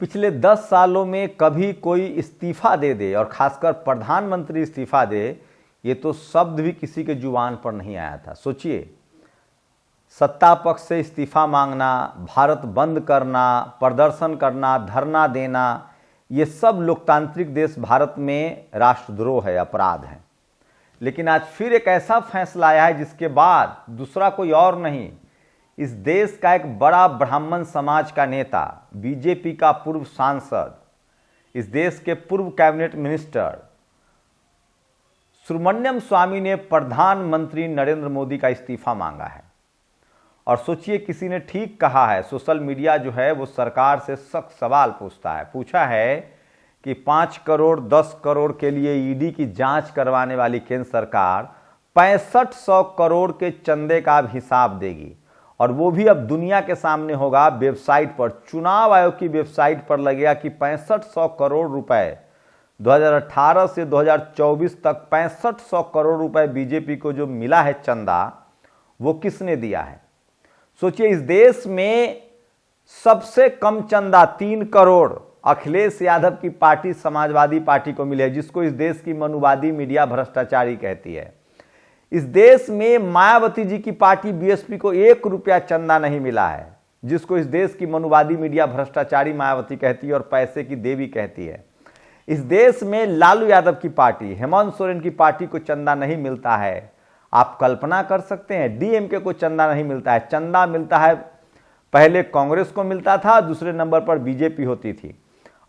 पिछले 10 सालों में कभी कोई इस्तीफा दे दे और खासकर प्रधानमंत्री इस्तीफा दे, ये तो शब्द भी किसी के जुबान पर नहीं आया था। सोचिए, सत्ता पक्ष से इस्तीफा मांगना, भारत बंद करना, प्रदर्शन करना, धरना देना, ये सब लोकतांत्रिक देश भारत में राष्ट्रद्रोह है, अपराध है। लेकिन आज फिर एक ऐसा फैसला आया है जिसके बाद दूसरा कोई और नहीं, इस देश का एक बड़ा ब्राह्मण समाज का नेता, बीजेपी का पूर्व सांसद, इस देश के पूर्व कैबिनेट मिनिस्टर सुब्रमण्यम स्वामी ने प्रधानमंत्री नरेंद्र मोदी का इस्तीफा मांगा है। और सोचिए, किसी ने ठीक कहा है, सोशल मीडिया जो है वो सरकार से सख्त सवाल पूछा है कि 5 करोड़ 10 करोड़ के लिए ईडी की जांच करवाने वाली केंद्र सरकार 6500 करोड़ के चंदे का अब हिसाब देगी, और वो भी अब दुनिया के सामने होगा। वेबसाइट पर, चुनाव आयोग की वेबसाइट पर लगेगा कि 6500 करोड़ रुपए 2018 से 2024 तक 6500 करोड़ रुपए बीजेपी को जो मिला है चंदा, वो किसने दिया है। सोचिए, इस देश में सबसे कम चंदा 3 करोड़ अखिलेश यादव की पार्टी समाजवादी पार्टी को मिले, जिसको इस देश की मनुवादी मीडिया भ्रष्टाचारी कहती है। इस देश में मायावती जी की पार्टी बीएसपी को 1 रुपया चंदा नहीं मिला है, जिसको इस देश की मनुवादी मीडिया भ्रष्टाचारी मायावती कहती है और पैसे की देवी कहती है। इस देश में लालू यादव की पार्टी, हेमंत सोरेन की पार्टी को चंदा नहीं मिलता है। आप कल्पना कर सकते हैं, डीएमके को चंदा नहीं मिलता है। चंदा मिलता है, पहले कांग्रेस को मिलता था, दूसरे नंबर पर बीजेपी होती थी,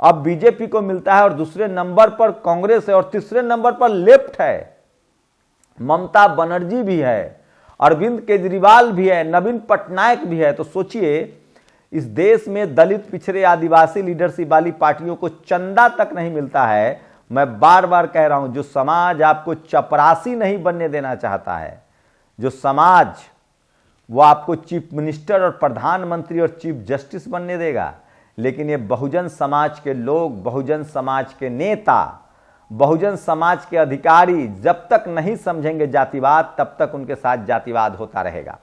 अब बीजेपी को मिलता है और दूसरे नंबर पर कांग्रेस है और तीसरे नंबर पर लेफ्ट है। ममता बनर्जी भी है, अरविंद केजरीवाल भी है, नवीन पटनायक भी है। तो सोचिए, इस देश में दलित, पिछड़े, आदिवासी लीडरशिप वाली पार्टियों को चंदा तक नहीं मिलता है। मैं बार बार कह रहा हूं, जो समाज आपको चपरासी नहीं बनने देना चाहता है, जो समाज वो आपको चीफ मिनिस्टर और प्रधानमंत्री और चीफ जस्टिस बनने देगा, लेकिन ये बहुजन समाज के लोग, बहुजन समाज के नेता, बहुजन समाज के अधिकारी जब तक नहीं समझेंगे जातिवाद, तब तक उनके साथ जातिवाद होता रहेगा।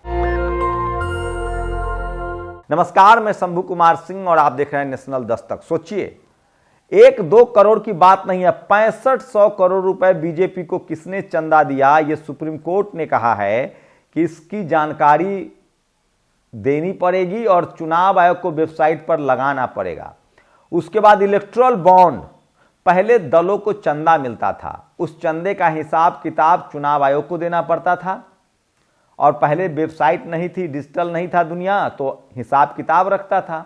नमस्कार, मैं शंभू कुमार सिंह और आप देख रहे हैं नेशनल दस्तक। सोचिए, 1-2 करोड़ की बात नहीं है, 6500 करोड़ रुपए बीजेपी को किसने चंदा दिया, यह सुप्रीम कोर्ट ने कहा है कि इसकी जानकारी देनी पड़ेगी और चुनाव आयोग को वेबसाइट पर लगाना पड़ेगा। उसके बाद इलेक्टोरल बॉन्ड, पहले दलों को चंदा मिलता था, उस चंदे का हिसाब किताब चुनाव आयोग को देना पड़ता था। और पहले वेबसाइट नहीं थी, डिजिटल नहीं था दुनिया, तो हिसाब किताब रखता था।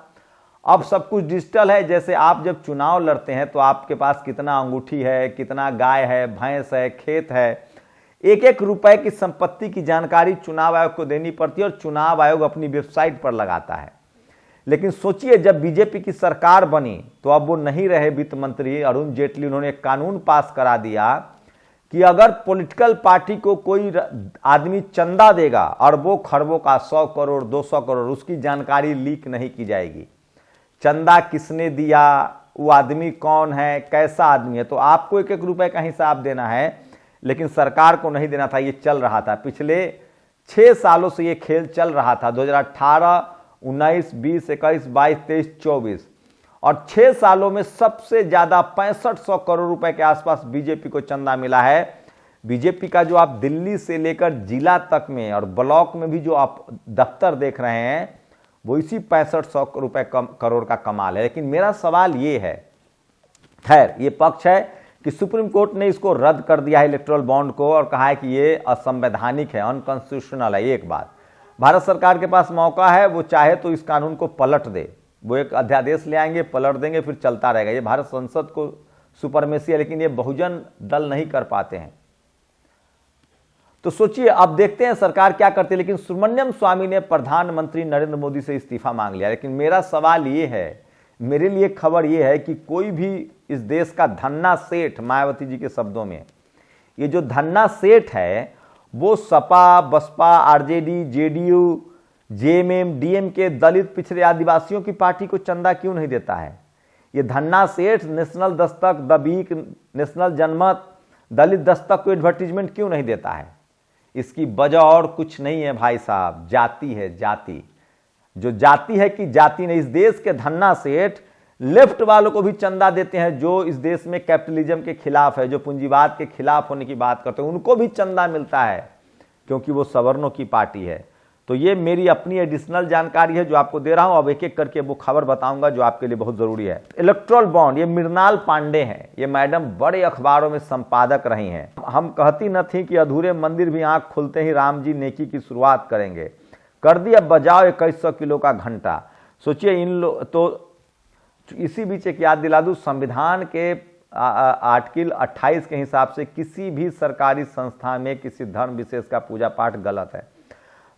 अब सब कुछ डिजिटल है। जैसे आप जब चुनाव लड़ते हैं तो आपके पास कितना अंगूठी है, कितना गाय है, भैंस है, खेत है, 1-1 रुपए की संपत्ति की जानकारी चुनाव आयोग को देनी पड़ती है और चुनाव आयोग अपनी वेबसाइट पर लगाता है। लेकिन सोचिए, जब बीजेपी की सरकार बनी तो अब वो नहीं रहे वित्त मंत्री अरुण जेटली, उन्होंने एक कानून पास करा दिया कि अगर पॉलिटिकल पार्टी को कोई आदमी चंदा देगा अरबों खरबों का, 100 करोड़ 200 करोड़, उसकी जानकारी लीक नहीं की जाएगी। चंदा किसने दिया, वो आदमी कौन है, कैसा आदमी है, तो आपको 1-1 रुपए का हिसाब देना है, लेकिन सरकार को नहीं देना था। ये चल रहा था पिछले 6 सालों से, ये खेल चल रहा था। 2018, 19, 20, 21, 22, 23, 24 और 6 सालों में सबसे ज्यादा 6500 करोड़ रुपए के आसपास बीजेपी को चंदा मिला है। बीजेपी का जो आप दिल्ली से लेकर जिला तक में और ब्लॉक में भी जो आप दफ्तर देख रहे हैं, वो इसी 6500 रुपए करोड़ का कमाल है। लेकिन मेरा सवाल ये है, खैर ये पक्ष है कि सुप्रीम कोर्ट ने इसको रद्द कर दिया है इलेक्टोरल बॉन्ड को, और कहा है कि ये असंवैधानिक है, अनकॉन्स्टिट्यूशनल है। एक बात, भारत सरकार के पास मौका है, वो चाहे तो इस कानून को पलट दे, वो एक अध्यादेश ले आएंगे, पलट देंगे, फिर चलता रहेगा। ये भारत संसद को सुपरमेसी है, लेकिन ये बहुजन दल नहीं कर पाते हैं। तो सोचिए, अब देखते हैं सरकार क्या करती है। लेकिन सुब्रमण्यम स्वामी ने प्रधानमंत्री नरेंद्र मोदी से इस्तीफा मांग लिया। लेकिन मेरा सवाल ये है, मेरे लिए खबर ये है कि कोई भी इस देश का धन्ना सेठ, मायावती जी के शब्दों में, ये जो धन्ना सेठ है वो Sapa, Basapa, RJD, JDU, JMM, DMK, दलित, पिछड़े, आदिवासियों की पार्टी को चंदा क्यों नहीं देता है। ये धन्ना सेठ national Dastak, the week, national जनमत, दलित दस्तक को एडवर्टीजमेंट क्यों नहीं देता है। इसकी वजह और कुछ नहीं है भाई साहब, जाति है, जाति। जो जाति है कि जाति ने, इस देश के धन्ना सेठ लेफ्ट वालों को भी चंदा देते हैं, जो इस देश में कैपिटलिज्म के खिलाफ है, जो पूंजीवाद के खिलाफ होने की बात करते हैं, उनको भी चंदा मिलता है क्योंकि वो सवर्णों की पार्टी है। तो ये मेरी अपनी एडिशनल जानकारी है जो आपको दे रहा हूं। अब एक एक करके वो खबर बताऊंगा जो आपके लिए बहुत जरूरी है। इलेक्ट्रल बॉन्ड, ये मृणाल पांडे हैं, ये मैडम बड़े अखबारों में संपादक रही हैं। हम कहती न थी कि अधूरे मंदिर भी आंख खुलते ही राम जी नेकी की शुरुआत करेंगे, कर दिया बजाओ 2100 किलो का घंटा। सोचिए इन तो इसी बीच एक याद दिला दूं, संविधान के आर्टिकल 28 के हिसाब से किसी भी सरकारी संस्था में किसी धर्म विशेष का पूजा पाठ गलत है।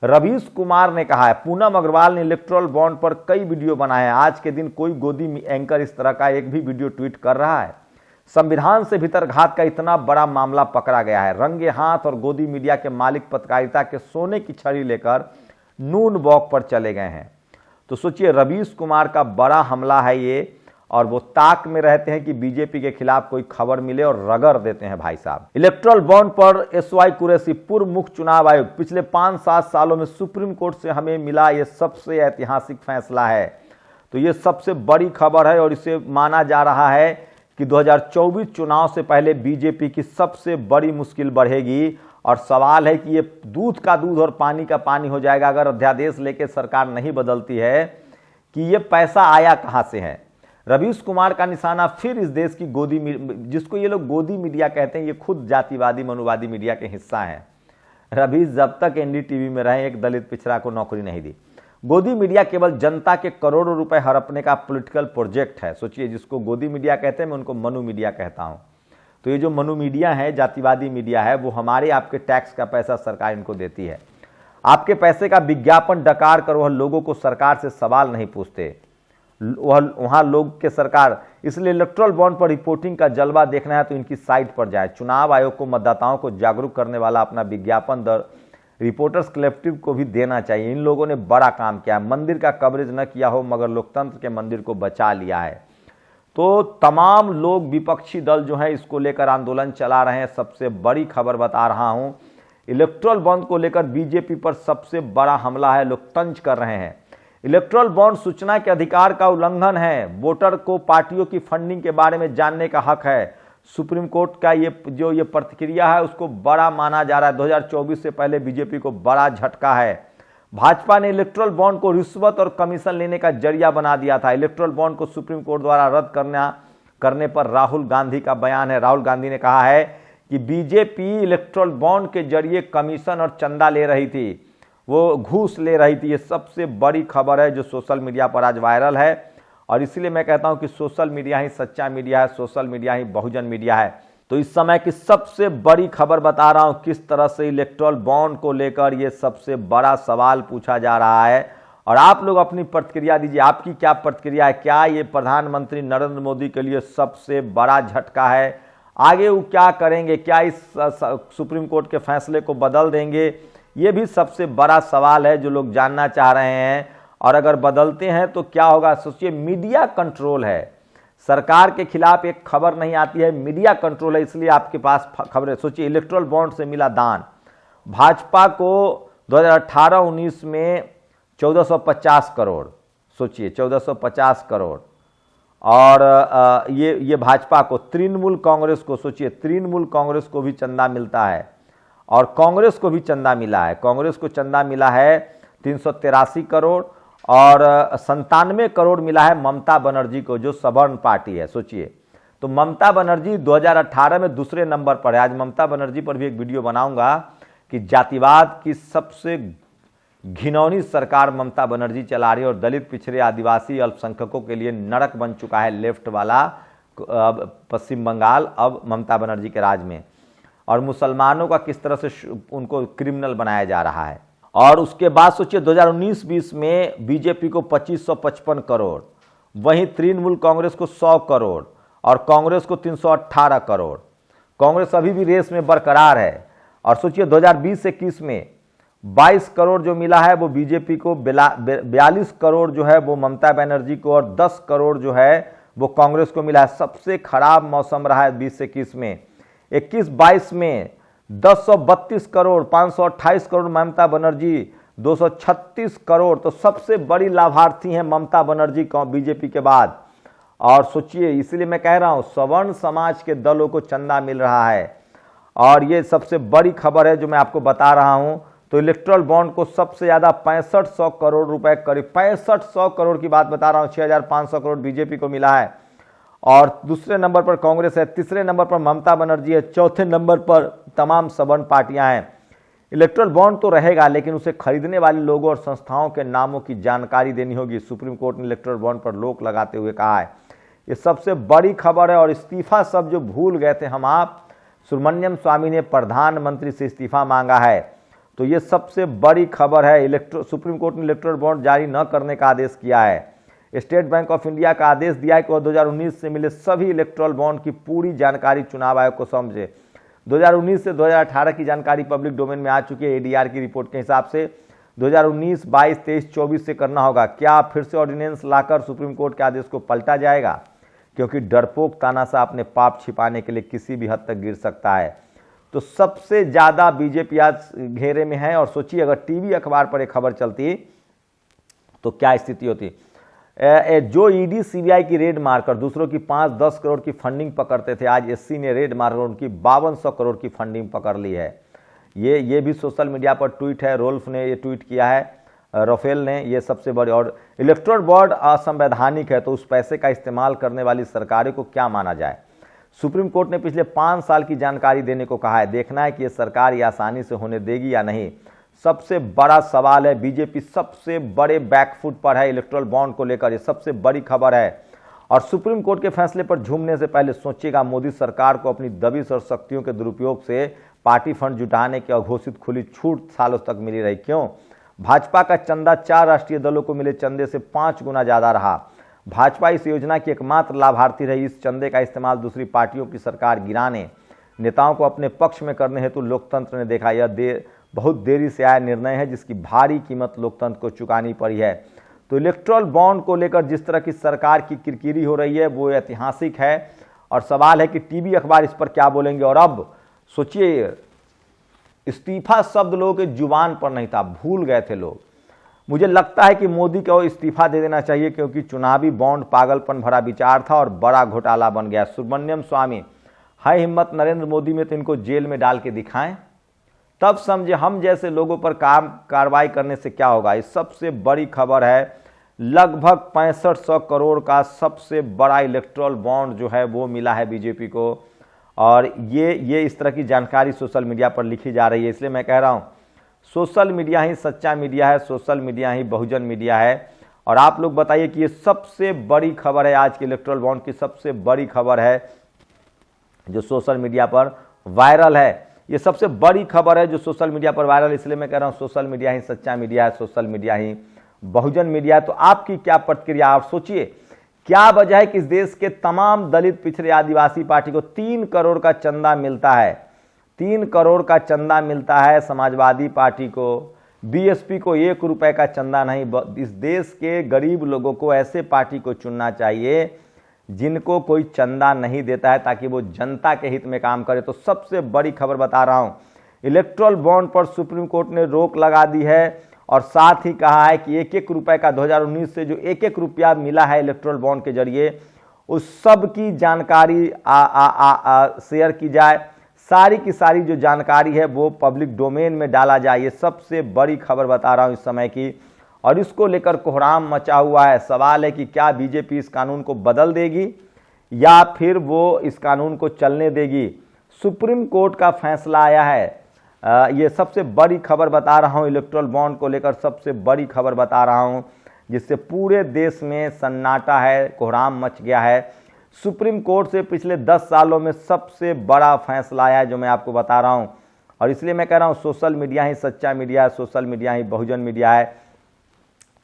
रवीश कुमार ने कहा है। पूनम अग्रवाल ने इलेक्ट्रल बॉन्ड पर कई वीडियो बनाए हैं। आज के दिन कोई गोदी एंकर इस तरह का एक भी वीडियो ट्वीट कर रहा है। संविधान से भीतरघात का इतना बड़ा मामला पकड़ा गया है। रंगे हाथ और गोदी मीडिया के मालिक पत्रकारिता के सोने की छड़ी लेकर नून वॉक पर चले गए हैं। तो सोचिए रवीश कुमार का बड़ा हमला है ये, और वो ताक में रहते हैं कि बीजेपी के खिलाफ कोई खबर मिले और रगड़ देते हैं भाई साहब। इलेक्ट्रल बॉन्ड पर एसवाई कुरैशी, पूर्व मुख्य चुनाव आयुक्त, पिछले 5-7 सालों में सुप्रीम कोर्ट से हमें मिला ये सबसे ऐतिहासिक फैसला है। तो ये सबसे बड़ी खबर है और इसे माना जा रहा है कि 2024 चुनाव से पहले बीजेपी की सबसे बड़ी मुश्किल बढ़ेगी। और सवाल है कि ये दूध का दूध और पानी का पानी हो जाएगा अगर अध्यादेश लेके सरकार नहीं बदलती है कि ये पैसा आया कहां से है। रवीश कुमार का निशाना फिर इस देश की गोदी, जिसको ये लोग गोदी मीडिया कहते हैं, ये खुद जातिवादी मनुवादी मीडिया के हिस्सा हैं। रवीश जब तक एनडीटीवी में रहे एक दलित पिछड़ा को नौकरी नहीं दी। गोदी मीडिया केवल जनता के करोड़ों रुपए हड़पने का पॉलिटिकल प्रोजेक्ट है। सोचिए जिसको गोदी मीडिया कहते हैं मैं उनको मनु मीडिया कहता हूं। तो ये जो मनु मीडिया है, जातिवादी मीडिया है, वो हमारे आपके टैक्स का पैसा सरकार इनको देती है। आपके पैसे का विज्ञापन डकार कर वह लोगों को सरकार से सवाल नहीं पूछते, वहां लोग के सरकार। इसलिए इलेक्ट्रल बॉन्ड पर रिपोर्टिंग का जलवा देखना है तो इनकी साइट पर जाए। चुनाव आयोग को मतदाताओं को जागरूक करने वाला अपना विज्ञापन दर रिपोर्टर्स कलेक्टिव को भी देना चाहिए। इन लोगों ने बड़ा काम किया। मंदिर का कवरेज न किया हो मगर लोकतंत्र के मंदिर को बचा लिया है। तो तमाम लोग, विपक्षी दल जो है इसको लेकर आंदोलन चला रहे हैं। सबसे बड़ी खबर बता रहा हूं, इलेक्ट्रल बॉन्ड को लेकर बीजेपी पर सबसे बड़ा हमला है। लोग तंज कर रहे हैं। इलेक्ट्रल बॉन्ड सूचना के अधिकार का उल्लंघन है। वोटर को पार्टियों की फंडिंग के बारे में जानने का हक है। सुप्रीम कोर्ट का ये प्रतिक्रिया है उसको बड़ा माना जा रहा है। 2024 से पहले बीजेपी को बड़ा झटका है। भाजपा ने इलेक्ट्रल बॉन्ड को रिश्वत और कमीशन लेने का जरिया बना दिया था। इलेक्ट्रल बॉन्ड को सुप्रीम कोर्ट द्वारा रद्द करने पर राहुल गांधी का बयान है। राहुल गांधी ने कहा है कि बीजेपी इलेक्ट्रल बॉन्ड के जरिए कमीशन और चंदा ले रही थी, वो घूस ले रही थी। ये सबसे बड़ी खबर है जो सोशल मीडिया पर आज वायरल है। और इसलिए मैं कहता हूं कि सोशल मीडिया ही सच्चा मीडिया है, सोशल मीडिया ही बहुजन मीडिया है। तो इस समय की सबसे बड़ी खबर बता रहा हूं, किस तरह से इलेक्ट्रल बॉन्ड को लेकर ये सबसे बड़ा सवाल पूछा जा रहा है। और आप लोग अपनी प्रतिक्रिया दीजिए, आपकी क्या प्रतिक्रिया है? क्या ये प्रधानमंत्री नरेंद्र मोदी के लिए सबसे बड़ा झटका है? आगे वो क्या करेंगे? क्या इस सुप्रीम कोर्ट के फैसले को बदल देंगे? ये भी सबसे बड़ा सवाल है जो लोग जानना चाह रहे हैं। और अगर बदलते हैं तो क्या होगा? सोचिए, मीडिया कंट्रोल है, सरकार के खिलाफ एक खबर नहीं आती है, मीडिया कंट्रोल है, इसलिए आपके पास खबरें। सोचिए, इलेक्ट्रल बॉन्ड से मिला दान। भाजपा को 2018-19 में 1450 करोड़, सोचिए 1450 करोड़। और ये भाजपा को, तृणमूल कांग्रेस को, सोचिए तृणमूल कांग्रेस को भी चंदा मिलता है और कांग्रेस को भी चंदा मिला है। कांग्रेस को चंदा मिला है 383 करोड़ और 97 करोड़ मिला है ममता बनर्जी को, जो सवर्ण पार्टी है। सोचिए, तो ममता बनर्जी 2018 में दूसरे नंबर पर है। आज ममता बनर्जी पर भी एक वीडियो बनाऊंगा कि जातिवाद की सबसे घिनौनी सरकार ममता बनर्जी चला रही है और दलित, पिछड़े, आदिवासी, अल्पसंख्यकों के लिए नरक बन चुका है लेफ्ट वाला पश्चिम बंगाल अब ममता बनर्जी के राज में। और मुसलमानों का किस तरह से उनको क्रिमिनल बनाया जा रहा है। और उसके बाद सोचिए 2019-20 में बीजेपी को 2555 करोड़, वहीं तृणमूल कांग्रेस को 100 करोड़ और कांग्रेस को 318 करोड़। कांग्रेस अभी भी रेस में बरकरार है। और सोचिए 2020-21 में 22 करोड़ जो मिला है वो बीजेपी को, 42 करोड़ जो है वो ममता बनर्जी को और 10 करोड़ जो है वो कांग्रेस को मिला है। सबसे खराब मौसम रहा है 20-21 में। 21-22 में 1032 करोड़, 528 करोड़ ममता बनर्जी, 236 करोड़। तो सबसे बड़ी लाभार्थी हैं ममता बनर्जी बीजेपी के बाद। और सोचिए, इसलिए मैं कह रहा हूं सवर्ण समाज के दलों को चंदा मिल रहा है। और ये सबसे बड़ी खबर है जो मैं आपको बता रहा हूं। तो इलेक्ट्रल बॉन्ड को सबसे ज्यादा 6500 करोड़ रुपए, करीब 6500 करोड़ की बात बता रहा हूं, 6500 करोड़ बीजेपी को मिला है। और दूसरे नंबर पर कांग्रेस है, तीसरे नंबर पर ममता बनर्जी है, चौथे नंबर पर तमाम सवर्ण पार्टियां हैं। इलेक्ट्रल बॉन्ड तो रहेगा, लेकिन उसे खरीदने वाले लोगों और संस्थाओं के नामों की जानकारी देनी होगी। सुप्रीम कोर्ट ने इलेक्ट्रल बॉन्ड पर रोक लगाते हुए कहा है। ये सबसे बड़ी खबर है। और इस्तीफा सब जो भूल गए थे हम आप, सुब्रमण्यम स्वामी ने प्रधानमंत्री से इस्तीफा मांगा है। तो ये सबसे बड़ी खबर है। सुप्रीम कोर्ट ने इलेक्ट्रल बॉन्ड जारी न करने का आदेश किया है। स्टेट बैंक ऑफ इंडिया का आदेश दिया है कि वह 2019 से मिले सभी इलेक्ट्रल बॉन्ड की पूरी जानकारी चुनाव आयोग को समझे। 2019 से 2018 की जानकारी पब्लिक डोमेन में आ चुकी है। एडीआर की रिपोर्ट के हिसाब से 2019, 22, 23, 24 से करना होगा। क्या फिर से ऑर्डिनेंस लाकर सुप्रीम कोर्ट के आदेश को पलटा जाएगा? क्योंकि डरपोक तानाशाह अपने पाप छिपाने के लिए किसी भी हद तक गिर सकता है। तो सबसे ज्यादा बीजेपी आज घेरे में है। और सोचिए, अगर टीवी अखबार पर एक खबर चलती तो क्या स्थिति होती। जो ईडी सीबीआई की रेड मारकर दूसरों की 5-10 करोड़ की फंडिंग पकड़ते थे, आज एससी ने रेड मारकर उनकी 5200 करोड़ की फंडिंग पकड़ ली है। ये भी सोशल मीडिया पर ट्वीट है। रोल्फ ने ये ट्वीट किया है, राफेल ने। ये सबसे बड़ी। और इलेक्ट्रल बॉन्ड असंवैधानिक है, तो उस पैसे का इस्तेमाल करने वाली सरकारों को क्या माना जाए? सुप्रीम कोर्ट ने पिछले 5 साल की जानकारी देने को कहा है। देखना है कि ये सरकार ये आसानी से होने देगी या नहीं। सबसे बड़ा सवाल है। बीजेपी सबसे बड़े बैकफुट पर है इलेक्ट्रल बॉन्ड को लेकर। ये सबसे बड़ी खबर है। और सुप्रीम कोर्ट के फैसले पर झूमने से पहले सोचिएगा, मोदी सरकार को अपनी दबिश और शक्तियों के दुरुपयोग से पार्टी फंड जुटाने की अघोषित खुली छूट सालों तक मिली रही। क्यों? भाजपा का चंदा 4 राष्ट्रीय दलों को मिले चंदे से 5 गुना ज्यादा रहा। भाजपा इस योजना की एकमात्र लाभार्थी रही। इस चंदे का इस्तेमाल दूसरी पार्टियों की सरकार गिराने, नेताओं को अपने पक्ष में करने हेतु लोकतंत्र ने देखा। यह बहुत देरी से आया निर्णय है, जिसकी भारी कीमत लोकतंत्र को चुकानी पड़ी है। तो इलेक्ट्रल बॉन्ड को लेकर जिस तरह की सरकार की किरकिरी हो रही है, वो ऐतिहासिक है। और सवाल है कि टीवी अखबार इस पर क्या बोलेंगे। और अब सोचिए, इस्तीफा शब्द लोगों के जुबान पर नहीं था, भूल गए थे लोग। मुझे लगता है कि मोदी को इस्तीफा दे देना चाहिए, क्योंकि चुनावी बॉन्ड पागलपन भरा विचार था और बड़ा घोटाला बन गया। सुब्रमण्यम स्वामी, है हिम्मत नरेंद्र मोदी में तो इनको जेल में डाल के दिखाएं, तब समझे हम जैसे लोगों पर कार्रवाई करने से क्या होगा। इस सबसे बड़ी खबर है। लगभग 6500 करोड़ का सबसे बड़ा इलेक्ट्रल बॉन्ड जो है वो मिला है बीजेपी को। और ये इस तरह की जानकारी सोशल मीडिया पर लिखी जा रही है। इसलिए मैं कह रहा हूं, सोशल मीडिया ही सच्चा मीडिया है, सोशल मीडिया ही बहुजन मीडिया है। और आप लोग बताइए कि ये सबसे बड़ी खबर है, आज के इलेक्ट्रल बॉन्ड की सबसे बड़ी खबर है जो सोशल मीडिया पर वायरल है। ये सबसे बड़ी खबर है जो सोशल मीडिया पर वायरल। इसलिए मैं कह रहा हूं, सोशल मीडिया ही सच्चा मीडिया है, सोशल मीडिया ही बहुजन मीडिया है। तो आपकी क्या प्रतिक्रिया? आप सोचिए, क्या वजह है कि इस देश के तमाम दलित, पिछड़े, आदिवासी पार्टी को 3 करोड़ का चंदा मिलता है। 3 करोड़ का चंदा मिलता है। समाजवादी पार्टी को, बीएसपी को 1 रुपए का चंदा नहीं। इस देश के गरीब लोगों को ऐसे पार्टी को चुनना चाहिए जिनको कोई चंदा नहीं देता है, ताकि वो जनता के हित में काम करे। तो सबसे बड़ी खबर बता रहा हूं, इलेक्ट्रल बॉन्ड पर सुप्रीम कोर्ट ने रोक लगा दी है। और साथ ही कहा है कि 1-1 रुपए का 2019 से जो 1-1 रुपया मिला है इलेक्ट्रल बॉन्ड के जरिए, उस सब की जानकारी शेयर की जाए। सारी की सारी जो जानकारी है वो पब्लिक डोमेन में डाला जाए। ये सबसे बड़ी खबर बता रहा हूं इस समय की। और इसको लेकर कोहराम मचा हुआ है। सवाल है कि क्या बीजेपी इस कानून को बदल देगी या फिर वो इस कानून को चलने देगी। सुप्रीम कोर्ट का फैसला आया है। ये सबसे बड़ी खबर बता रहा हूं, इलेक्ट्रल बॉन्ड को लेकर सबसे बड़ी खबर बता रहा हूं, जिससे पूरे देश में सन्नाटा है, कोहराम मच गया है। सुप्रीम कोर्ट से पिछले 10 सालों में सबसे बड़ा फैसला आया है, जो मैं आपको बता रहा हूं। और इसलिए मैं कह रहा हूं, सोशल मीडिया ही सच्चा मीडिया है, सोशल मीडिया ही बहुजन मीडिया है।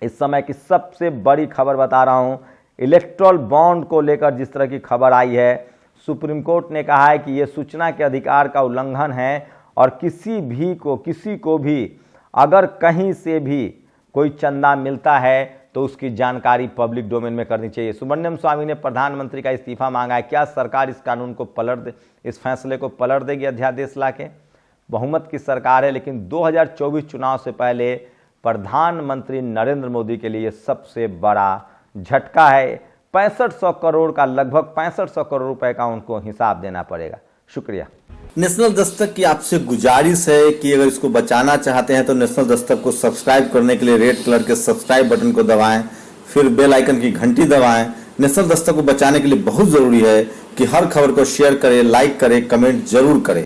इस समय की सबसे बड़ी खबर बता रहा हूं, इलेक्ट्रल बॉन्ड को लेकर जिस तरह की खबर आई है, सुप्रीम कोर्ट ने कहा है कि यह सूचना के अधिकार का उल्लंघन है। और किसी को भी अगर कहीं से भी कोई चंदा मिलता है तो उसकी जानकारी पब्लिक डोमेन में करनी चाहिए। सुब्रमण्यम स्वामी ने प्रधानमंत्री का इस्तीफा मांगा है। क्या सरकार इस कानून को इस फैसले को पलट देगी अध्यादेश लाके? बहुमत की सरकार है, लेकिन 2024 चुनाव से पहले प्रधानमंत्री नरेंद्र मोदी के लिए सबसे बड़ा झटका है। 6500 करोड़ का, लगभग 6500 करोड़ रुपए का उनको हिसाब देना पड़ेगा। शुक्रिया। नेशनल दस्तक की आपसे गुजारिश है कि अगर इसको बचाना चाहते हैं तो नेशनल दस्तक को सब्सक्राइब करने के लिए रेड कलर के सब्सक्राइब बटन को दबाएं, फिर बेल आइकन की घंटी दबाएं। नेशनल दस्तक को बचाने के लिए बहुत जरूरी है कि हर खबर को शेयर करें, लाइक करें, कमेंट जरूर करें।